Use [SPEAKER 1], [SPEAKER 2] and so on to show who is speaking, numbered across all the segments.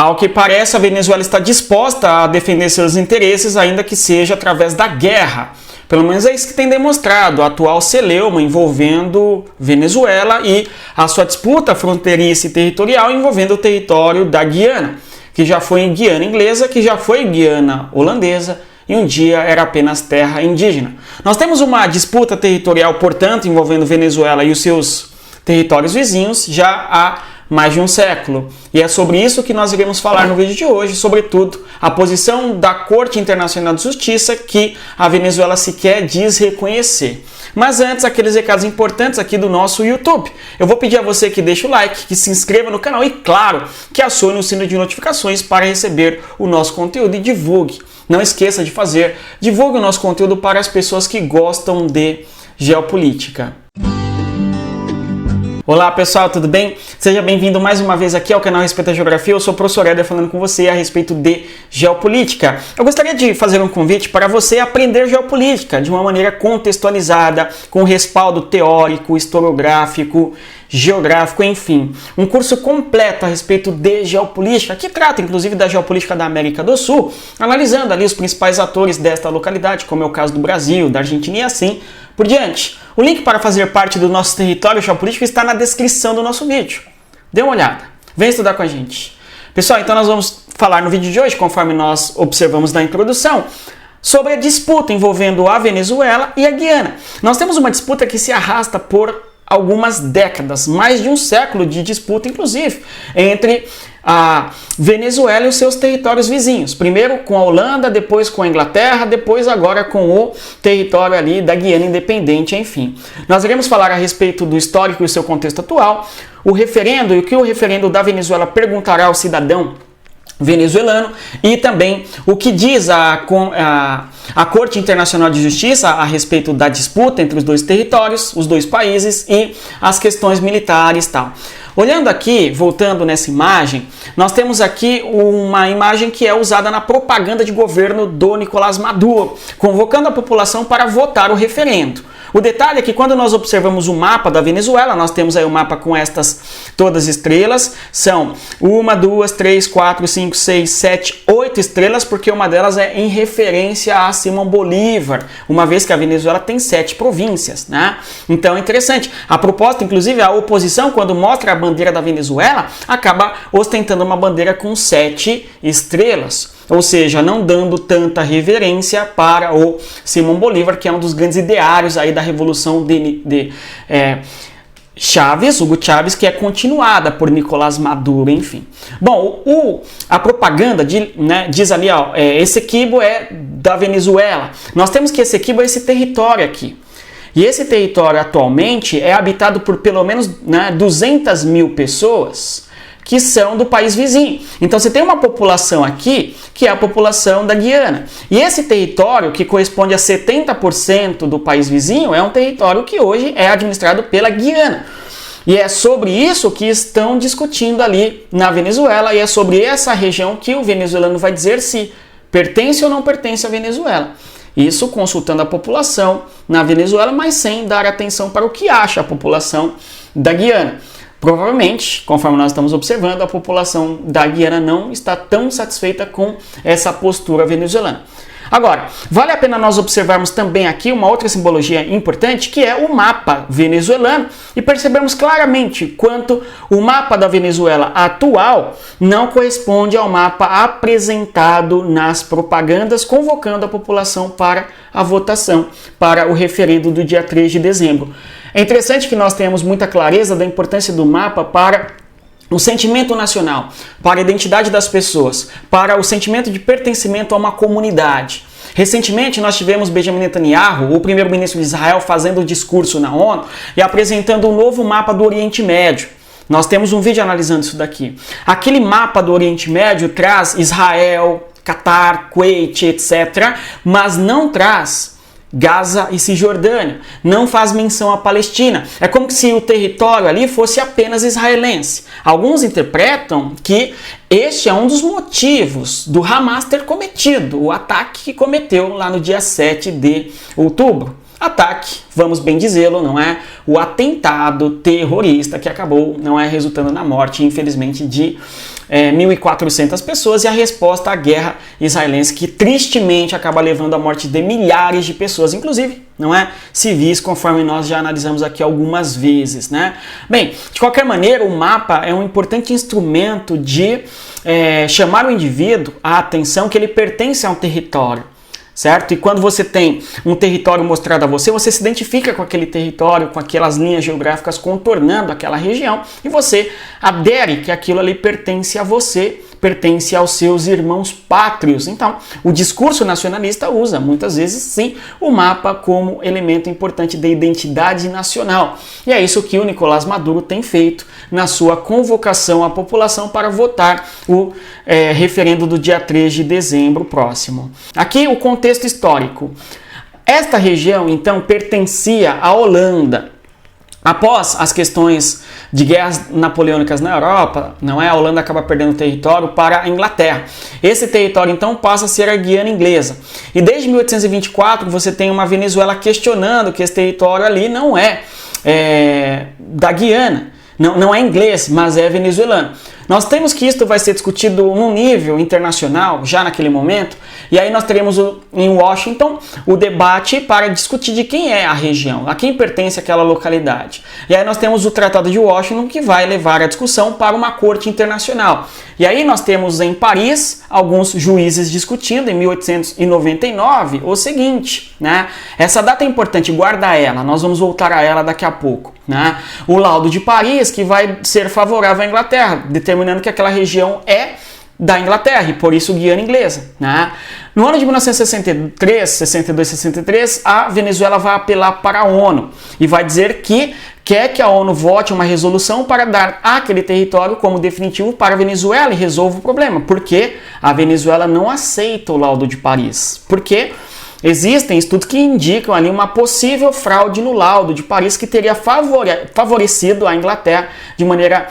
[SPEAKER 1] Ao que parece, a Venezuela está disposta a defender seus interesses, ainda que seja através da guerra. Pelo menos é isso que tem demonstrado a atual celeuma envolvendo Venezuela e a sua disputa fronteiriça e territorial envolvendo o território da Guiana, que já foi Guiana inglesa, que já foi Guiana holandesa e um dia era apenas terra indígena. Nós temos uma disputa territorial, portanto, envolvendo Venezuela e os seus territórios vizinhos já há mais de um século. E é sobre isso que nós iremos falar no vídeo de hoje, sobretudo a posição da Corte Internacional de Justiça que a Venezuela sequer diz reconhecer. Mas antes, aqueles recados importantes aqui do nosso YouTube. Eu vou pedir a você que deixe o like, que se inscreva no canal e, claro, que acione o sino de notificações para receber o nosso conteúdo e divulgue. Não esqueça de fazer, divulgue o nosso conteúdo para as pessoas que gostam de geopolítica. Olá pessoal, tudo bem? Seja bem-vindo mais uma vez aqui ao canal Respeito à Geografia. Eu sou o professor Éder falando com você a respeito de geopolítica. Eu gostaria de fazer um convite para você aprender geopolítica de uma maneira contextualizada, com respaldo teórico, historiográfico, geográfico, enfim. Um curso completo a respeito de geopolítica, que trata inclusive da geopolítica da América do Sul, analisando ali os principais atores desta localidade, como é o caso do Brasil, da Argentina e assim por diante. O link para fazer parte do nosso território geopolítico está na descrição do nosso vídeo. Dê uma olhada, vem estudar com a gente. Pessoal, então nós vamos falar no vídeo de hoje, conforme nós observamos na introdução, sobre a disputa envolvendo a Venezuela e a Guiana. Nós temos uma disputa que se arrasta por algumas décadas, mais de um século de disputa, inclusive, entre a Venezuela e os seus territórios vizinhos. Primeiro com a Holanda, depois com a Inglaterra, depois agora com o território ali da Guiana Independente, enfim. Nós iremos falar a respeito do histórico e o seu contexto atual, o referendo e o que o referendo da Venezuela perguntará ao cidadão venezuelano e também o que diz a Corte Internacional de Justiça a respeito da disputa entre os dois territórios, os dois países e as questões militares e tal. Olhando aqui, voltando nessa imagem, nós temos aqui uma imagem que é usada na propaganda de governo do Nicolás Maduro, convocando a população para votar o referendo. O detalhe é que quando nós observamos o mapa da Venezuela, nós temos aí o mapa com estas todas estrelas, são 1, 2, 3, 4, 5, 6, 7, 8 estrelas, porque uma delas é em referência a Simão Bolívar, uma vez que a Venezuela tem 7 províncias, né? Então é interessante. A propósito, inclusive, a oposição, quando mostra a bandeira da Venezuela, acaba ostentando uma bandeira com 7 estrelas. Ou seja, não dando tanta reverência para o Simão Bolívar, que é um dos grandes ideários aí da Revolução de Chávez, Hugo Chávez, que é continuada por Nicolás Maduro, enfim. Bom, a propaganda diz ali, ó, Essequibo é da Venezuela. Nós temos que Essequibo é esse território aqui. E esse território atualmente é habitado por pelo menos 200 mil pessoas que são do país vizinho. Então você tem uma população aqui, que é a população da Guiana. E esse território, que corresponde a 70% do país vizinho, é um território que hoje é administrado pela Guiana. E é sobre isso que estão discutindo ali na Venezuela, e é sobre essa região que o venezuelano vai dizer se pertence ou não pertence à Venezuela. Isso consultando a população na Venezuela, mas sem dar atenção para o que acha a população da Guiana. Provavelmente, conforme nós estamos observando, a população da Guiana não está tão satisfeita com essa postura venezuelana. Agora, vale a pena nós observarmos também aqui uma outra simbologia importante, que é o mapa venezuelano, e percebemos claramente quanto o mapa da Venezuela atual não corresponde ao mapa apresentado nas propagandas, convocando a população para a votação, para o referendo do dia 3 de dezembro. É interessante que nós tenhamos muita clareza da importância do mapa para o sentimento nacional, para a identidade das pessoas, para o sentimento de pertencimento a uma comunidade. Recentemente nós tivemos Benjamin Netanyahu, o primeiro-ministro de Israel, fazendo um discurso na ONU e apresentando um novo mapa do Oriente Médio. Nós temos um vídeo analisando isso daqui. Aquele mapa do Oriente Médio traz Israel, Catar, Kuwait, etc., mas não traz Gaza e Cisjordânia, não faz menção à Palestina. É como se o território ali fosse apenas israelense. Alguns interpretam que este é um dos motivos do Hamas ter cometido o ataque que cometeu lá no dia 7 de outubro. ataque, vamos bem dizê-lo, não é? O atentado terrorista que acabou, não é, resultando na morte, infelizmente, de 1.400 pessoas, e a resposta à guerra israelense, que tristemente acaba levando à morte de milhares de pessoas, inclusive, não é, civis, conforme nós já analisamos aqui algumas vezes, né? Bem, de qualquer maneira, o mapa é um importante instrumento de chamar o indivíduo a atenção que ele pertence a um território, certo? E quando você tem um território mostrado a você, você se identifica com aquele território, com aquelas linhas geográficas contornando aquela região, e você adere que aquilo ali pertence a você, pertence aos seus irmãos pátrios. Então, o discurso nacionalista usa, muitas vezes, sim, o mapa como elemento importante da identidade nacional. E é isso que o Nicolás Maduro tem feito na sua convocação à população para votar o referendo do dia 3 de dezembro próximo. Aqui o contexto histórico. Esta região, então, pertencia à Holanda. Após as questões de guerras napoleônicas na Europa, não é? A Holanda acaba perdendo território para a Inglaterra. Esse território, então, passa a ser a Guiana Inglesa. E desde 1824 você tem uma Venezuela questionando que esse território ali não é da Guiana. Não é inglês, mas é venezuelano. Nós temos que isto vai ser discutido num nível internacional, já naquele momento, e aí nós teremos em Washington o debate para discutir de quem é a região, a quem pertence aquela localidade. E aí nós temos o Tratado de Washington, que vai levar a discussão para uma corte internacional. E aí nós temos em Paris alguns juízes discutindo em 1899 o seguinte, né? Essa data é importante, guarda ela, nós vamos voltar a ela daqui a pouco, né? O laudo de Paris, que vai ser favorável à Inglaterra, determinando que aquela região é da Inglaterra, e por isso Guiana Inglesa, né? No ano de 1963, 62, 63, a Venezuela vai apelar para a ONU e vai dizer que quer que a ONU vote uma resolução para dar aquele território como definitivo para a Venezuela e resolva o problema, porque a Venezuela não aceita o laudo de Paris, porque existem estudos que indicam ali uma possível fraude no laudo de Paris que teria favorecido a Inglaterra de maneira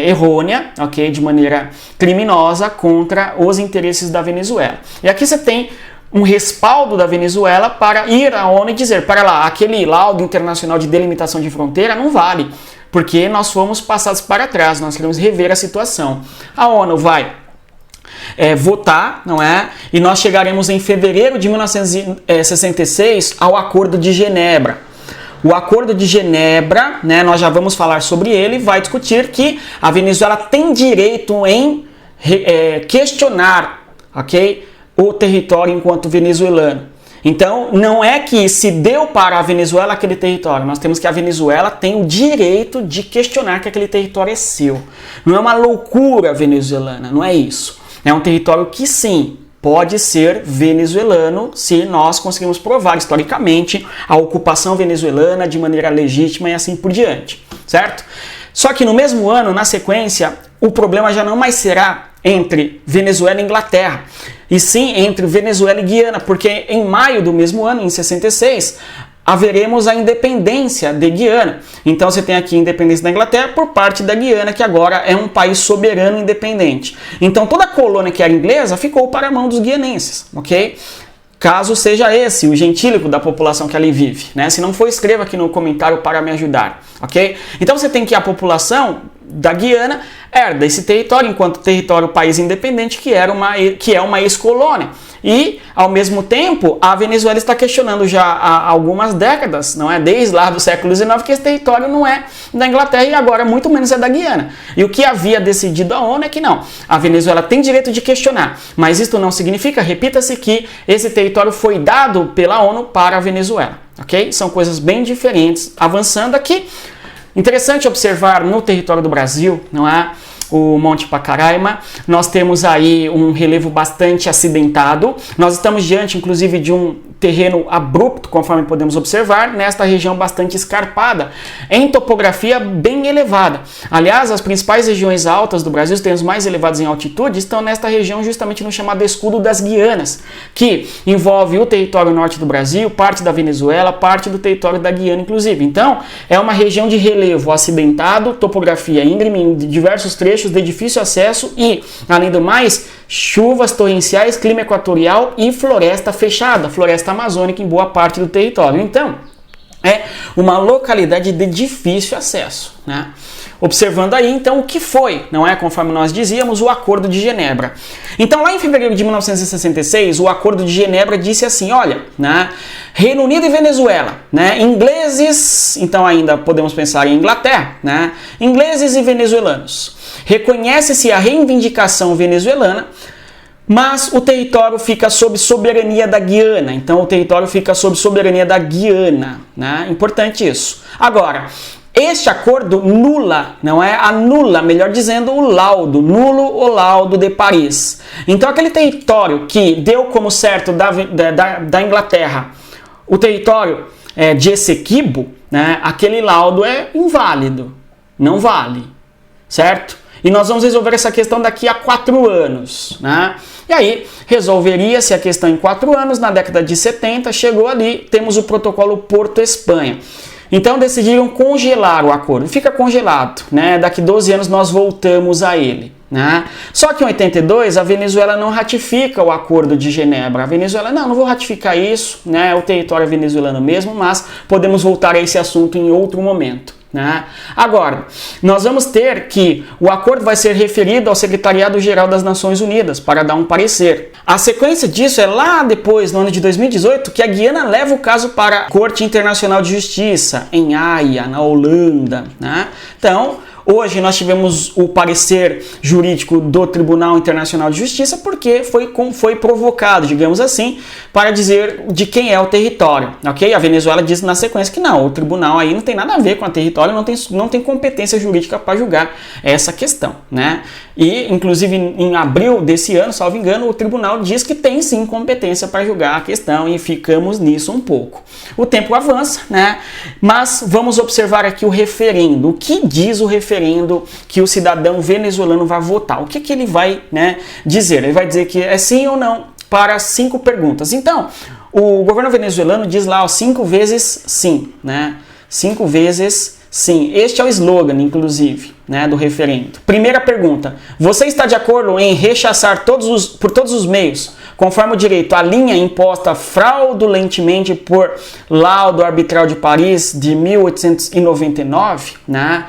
[SPEAKER 1] errônea, okay? De maneira criminosa contra os interesses da Venezuela. E aqui você tem um respaldo da Venezuela para ir à ONU e dizer, para lá, aquele laudo internacional de delimitação de fronteira não vale, porque nós fomos passados para trás, nós queremos rever a situação. A ONU vai votar, não é? E nós chegaremos em fevereiro de 1966 ao Acordo de Genebra. O Acordo de Genebra, né, nós já vamos falar sobre ele, vai discutir que a Venezuela tem direito em questionar, ok, o território enquanto venezuelano. Então, não é que se deu para a Venezuela aquele território, nós temos que a Venezuela tem o direito de questionar que aquele território é seu. Não é uma loucura venezuelana, não é isso. É um território que sim, pode ser venezuelano se nós conseguimos provar historicamente a ocupação venezuelana de maneira legítima e assim por diante, certo? Só que no mesmo ano, na sequência, o problema já não mais será entre Venezuela e Inglaterra, e sim entre Venezuela e Guiana, porque em maio do mesmo ano, em 66, haveremos a independência de Guiana. Então você tem aqui a independência da Inglaterra por parte da Guiana, que agora é um país soberano independente. Então toda a colônia que era inglesa ficou para a mão dos guianenses, ok? Caso seja esse o gentílico da população que ali vive, né? Se não for, escreva aqui no comentário para me ajudar, ok? Então você tem que a população da Guiana herda esse território enquanto território país independente que é uma ex-colônia. E, ao mesmo tempo, a Venezuela está questionando já há algumas décadas, não é? Desde lá do século XIX, que esse território não é da Inglaterra e agora muito menos é da Guiana. E o que havia decidido a ONU é que não, a Venezuela tem direito de questionar, mas isto não significa, repita-se, que esse território foi dado pela ONU para a Venezuela, ok? São coisas bem diferentes. Avançando aqui, interessante observar no território do Brasil, não é? O Monte Pacaraima, nós temos aí um relevo bastante acidentado, nós estamos diante inclusive de um terreno abrupto, conforme podemos observar, nesta região bastante escarpada, em topografia bem elevada. Aliás, as principais regiões altas do Brasil, os terrenos mais elevados em altitude, estão nesta região justamente no chamado Escudo das Guianas, que envolve o território norte do Brasil, parte da Venezuela, parte do território da Guiana, inclusive. Então, é uma região de relevo acidentado, topografia íngreme em diversos trechos de difícil acesso e, além do mais, chuvas torrenciais, clima equatorial e floresta fechada, floresta amazônica em boa parte do território. Então, é uma localidade de difícil acesso, né? Observando aí, então, o que foi, não é? Conforme nós dizíamos, o Acordo de Genebra. Então, lá em fevereiro de 1966, o Acordo de Genebra disse assim, olha, né? Reino Unido e Venezuela, né? Ingleses, então ainda podemos pensar em Inglaterra, né? Ingleses e venezuelanos. Reconhece-se a reivindicação venezuelana, mas o território fica sob soberania da Guiana. Então, o território fica sob soberania da Guiana, né? Importante isso. Agora, este acordo anula, melhor dizendo, o laudo, nulo o laudo de Paris. Então, aquele território que deu como certo da Inglaterra, o território de Essequibo, né? Aquele laudo é inválido, não vale, certo? E nós vamos resolver essa questão daqui a 4 anos, né? E aí, resolveria-se a questão em 4 anos, na década de 70, chegou ali, temos o protocolo Porto-Espanha. Então decidiram congelar o acordo, fica congelado, né? Daqui 12 anos nós voltamos a ele, né? Só que em 82 a Venezuela não ratifica o Acordo de Genebra. A Venezuela, não vou ratificar isso, né? O território é venezuelano mesmo, mas podemos voltar a esse assunto em outro momento. Né? Agora, nós vamos ter que o acordo vai ser referido ao Secretariado-Geral das Nações Unidas para dar um parecer. A sequência disso é lá depois, no ano de 2018, que a Guiana leva o caso para a Corte Internacional de Justiça, em Haia, na Holanda. Né? Então, hoje nós tivemos o parecer jurídico do Tribunal Internacional de Justiça porque foi provocado, digamos assim, para dizer de quem é o território, ok? A Venezuela diz na sequência que não, o tribunal aí não tem nada a ver com o território, não tem competência jurídica para julgar essa questão, né? E, inclusive, em abril desse ano, salvo engano, o tribunal diz que tem sim competência para julgar a questão e ficamos nisso um pouco. O tempo avança, né? Mas vamos observar aqui o referendo. O que diz o referendo que o cidadão venezuelano vai votar? O que ele vai, né, dizer? Ele vai dizer que é sim ou não para 5 perguntas. Então, o governo venezuelano diz lá 5 vezes sim, né? 5 vezes sim. Este é o slogan, inclusive, né, do referendo. Primeira pergunta: você está de acordo em rechaçar por todos os meios, conforme o direito, a linha imposta fraudulentemente por laudo arbitral de Paris de 1899, né,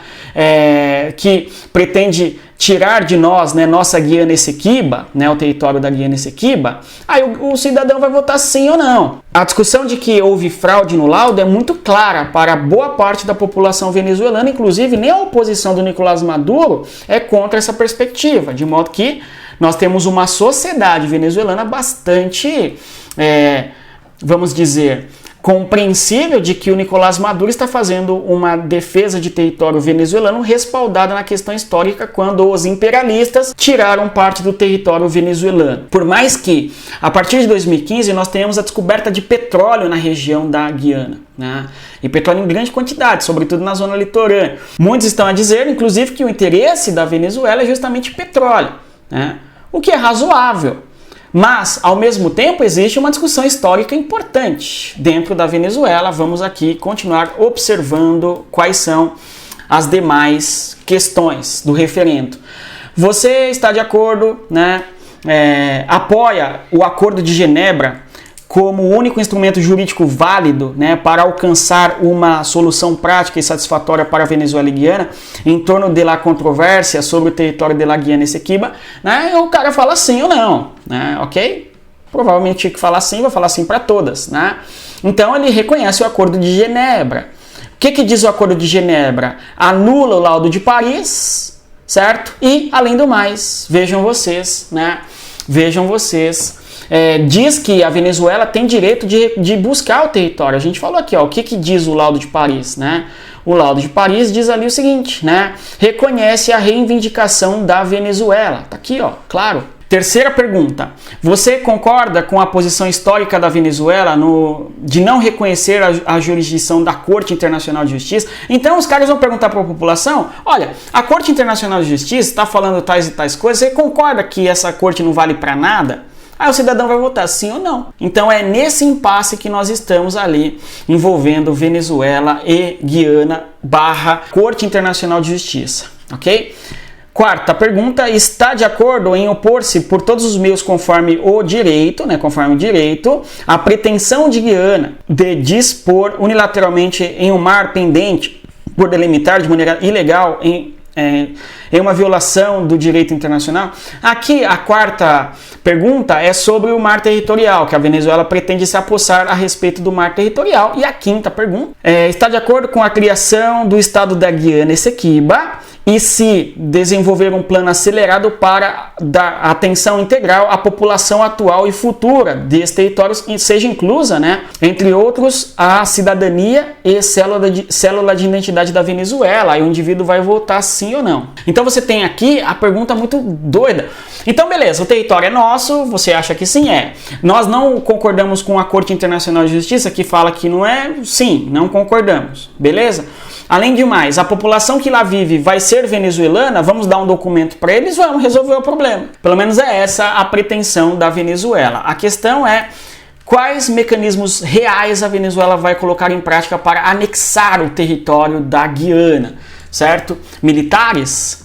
[SPEAKER 1] que pretende tirar de nós, né, nossa Guiana Essequiba, né, o território da Guiana Essequiba? Aí o cidadão vai votar sim ou não. A discussão de que houve fraude no laudo é muito clara para boa parte da população venezuelana, inclusive nem a oposição do Nicolás Maduro é contra essa perspectiva, de modo que nós temos uma sociedade venezuelana bastante, vamos dizer, compreensível de que o Nicolás Maduro está fazendo uma defesa de território venezuelano respaldada na questão histórica quando os imperialistas tiraram parte do território venezuelano. Por mais que, a partir de 2015, nós tenhamos a descoberta de petróleo na região da Guiana, né? E petróleo em grande quantidade, sobretudo na zona litorânea. Muitos estão a dizer, inclusive, que o interesse da Venezuela é justamente petróleo, né? O que é razoável. Mas, ao mesmo tempo, existe uma discussão histórica importante dentro da Venezuela. Vamos aqui continuar observando quais são as demais questões do referendo. Você está de acordo, né? Apoia o Acordo de Genebra como o único instrumento jurídico válido, né, para alcançar uma solução prática e satisfatória para a Venezuela e Guiana em torno da controvérsia sobre o território de la Guiana Essequiba, né? O cara fala sim ou não, né? Ok? Provavelmente tinha que falar sim, vai falar sim para todas, né? Então ele reconhece o Acordo de Genebra. O que diz o Acordo de Genebra? Anula o laudo de Paris, certo? E, além do mais, vejam vocês, né? Vejam vocês. Diz que a Venezuela tem direito de buscar o território. A gente falou aqui, ó, o que diz o laudo de Paris, né? O laudo de Paris diz ali o seguinte, né? Reconhece a reivindicação da Venezuela. Tá aqui, ó, claro. Terceira pergunta: você concorda com a posição histórica da Venezuela de não reconhecer a jurisdição da Corte Internacional de Justiça? Então os caras vão perguntar para a população: olha, a Corte Internacional de Justiça está falando tais e tais coisas, você concorda que essa corte não vale para nada? Aí o cidadão vai votar sim ou não. Então é nesse impasse que nós estamos ali, envolvendo Venezuela e Guiana / Corte Internacional de Justiça, ok? Quarta pergunta, está de acordo em opor-se por todos os meios conforme o direito, a pretensão de Guiana de dispor unilateralmente em um mar pendente por delimitar de maneira ilegal em uma violação do direito internacional? Aqui a quarta pergunta é sobre o mar territorial, que a Venezuela pretende se apossar a respeito do mar territorial. E a quinta pergunta está de acordo com a criação do estado da Guiana Essequiba e se desenvolver um plano acelerado para dar atenção integral à população atual e futura desses territórios, e seja inclusa, entre outros, a cidadania e célula de identidade da Venezuela. Aí o indivíduo vai votar sim ou não. Então você tem aqui a pergunta muito doida. Então beleza, o território é nosso, você acha que sim? É. Nós não concordamos com a Corte Internacional de Justiça que fala que não é? Sim, não concordamos. Beleza? Além de mais, a população que lá vive vai ser venezuelana, vamos dar um documento para eles, vamos resolver o problema. Pelo menos é essa a pretensão da Venezuela. A questão é quais mecanismos reais a Venezuela vai colocar em prática para anexar o território da Guiana, certo? Militares,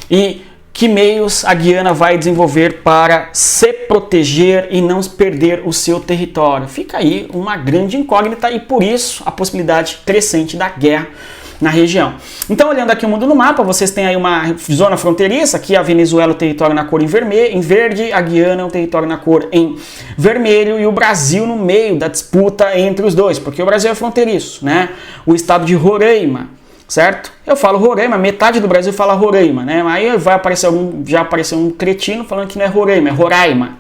[SPEAKER 1] E que meios a Guiana vai desenvolver para se proteger e não perder o seu território? Fica aí uma grande incógnita e por isso a possibilidade crescente da guerra na região. Então, olhando aqui o mundo no mapa, vocês têm aí uma zona fronteiriça, aqui a Venezuela o território na cor em verde, a Guiana o território na cor em vermelho e o Brasil no meio da disputa entre os dois, porque o Brasil é fronteiriço, O estado de Roraima, certo? Eu falo Roraima, metade do Brasil fala Roraima, Aí vai aparecer já apareceu um cretino falando que não é Roraima, é Roraima,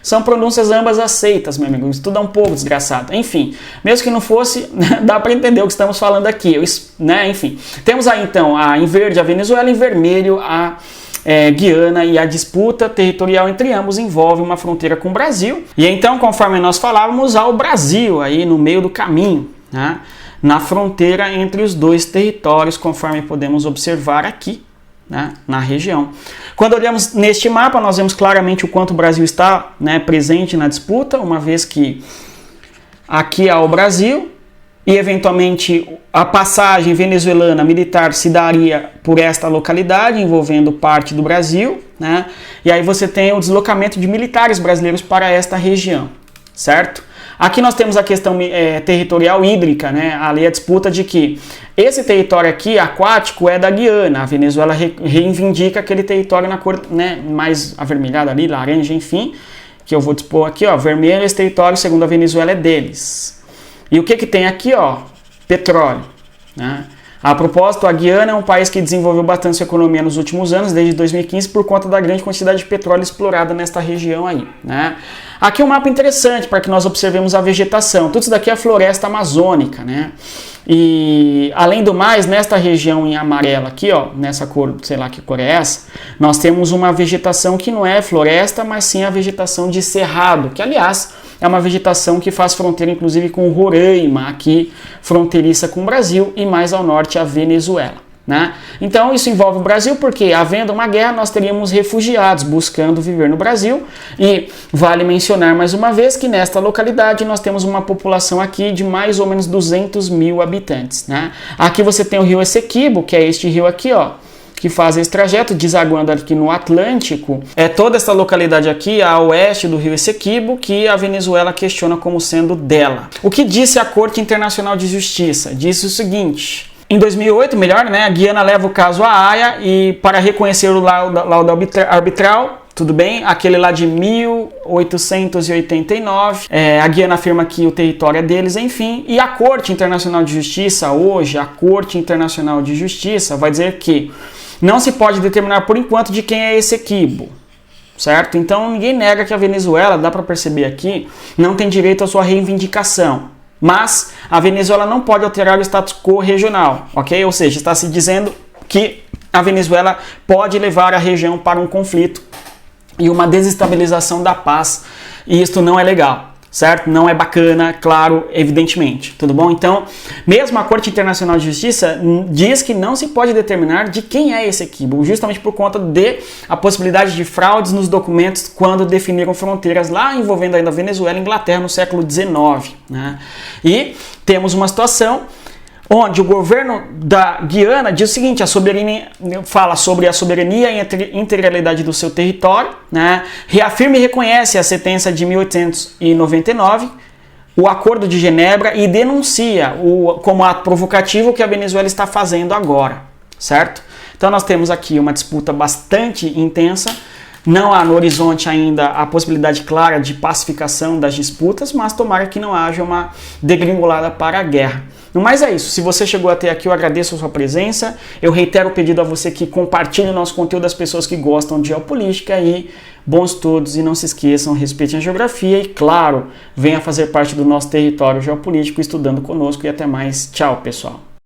[SPEAKER 1] São pronúncias ambas aceitas, meu amigo. Isso tudo é um pouco desgraçado. Enfim, mesmo que não fosse, dá para entender o que estamos falando aqui, Enfim, temos aí então em verde a Venezuela, em vermelho a Guiana, e a disputa territorial entre ambos envolve uma fronteira com o Brasil. E então, conforme nós falávamos, há o Brasil aí no meio do caminho, na fronteira entre os dois territórios, conforme podemos observar aqui, na região. Quando olhamos neste mapa, nós vemos claramente o quanto o Brasil está presente na disputa, uma vez que aqui há o Brasil, e eventualmente a passagem venezuelana militar se daria por esta localidade, envolvendo parte do Brasil, E aí você tem o deslocamento de militares brasileiros para esta região, certo? Aqui nós temos a questão territorial hídrica, Ali a disputa de que esse território aqui, aquático, é da Guiana. A Venezuela reivindica aquele território na cor mais avermelhada ali, laranja, enfim, que eu vou dispor aqui, vermelho, esse território, segundo a Venezuela, é deles. E o que tem aqui, Petróleo, A propósito, a Guiana é um país que desenvolveu bastante sua economia nos últimos anos, desde 2015, por conta da grande quantidade de petróleo explorada nesta região aí, Aqui um mapa interessante para que nós observemos a vegetação. Tudo isso daqui é floresta amazônica, E, além do mais, nesta região em amarelo aqui, nessa cor, sei lá que cor é essa, nós temos uma vegetação que não é floresta, mas sim a vegetação de cerrado, que, aliás, é uma vegetação que faz fronteira, inclusive, com Roraima, aqui, fronteiriça com o Brasil, e mais ao norte a Venezuela. Então isso envolve o Brasil porque, havendo uma guerra, nós teríamos refugiados buscando viver no Brasil, e vale mencionar mais uma vez que nesta localidade nós temos uma população aqui de mais ou menos 200 mil habitantes. Aqui você tem o rio Essequibo, que é este rio aqui, que faz esse trajeto, desaguando aqui no Atlântico. É toda essa localidade aqui, a oeste do rio Essequibo, que a Venezuela questiona como sendo dela. O que disse a Corte Internacional de Justiça? Disse o seguinte: em 2008, a Guiana leva o caso à Haia e para reconhecer o laudo arbitral, tudo bem, aquele lá de 1889, a Guiana afirma que o território é deles, enfim, e a Corte Internacional de Justiça, hoje, a Corte Internacional de Justiça vai dizer que não se pode determinar por enquanto de quem é Essequibo, certo? Então ninguém nega que a Venezuela, dá para perceber aqui, não tem direito à sua reivindicação. Mas a Venezuela não pode alterar o status quo regional, ok? Ou seja, está se dizendo que a Venezuela pode levar a região para um conflito e uma desestabilização da paz, e isto não é legal, certo? Não é bacana, claro, evidentemente, tudo bom? Então, mesmo a Corte Internacional de Justiça diz que não se pode determinar de quem é esse Essequibo, justamente por conta de a possibilidade de fraudes nos documentos quando definiram fronteiras lá envolvendo ainda a Venezuela e Inglaterra no século XIX, E temos uma situação onde o governo da Guiana diz o seguinte, fala sobre a soberania e integralidade do seu território, né? Reafirma e reconhece a sentença de 1899, o Acordo de Genebra, e denuncia como ato provocativo o que a Venezuela está fazendo agora, certo? Então nós temos aqui uma disputa bastante intensa. Não há no horizonte ainda a possibilidade clara de pacificação das disputas, mas tomara que não haja uma degringolada para a guerra. No mais é isso. Se você chegou até aqui, eu agradeço a sua presença. Eu reitero o pedido a você que compartilhe o nosso conteúdo das pessoas que gostam de geopolítica, e bons estudos, e não se esqueçam, respeitem a geografia e, claro, venha fazer parte do nosso território geopolítico estudando conosco, e até mais. Tchau, pessoal.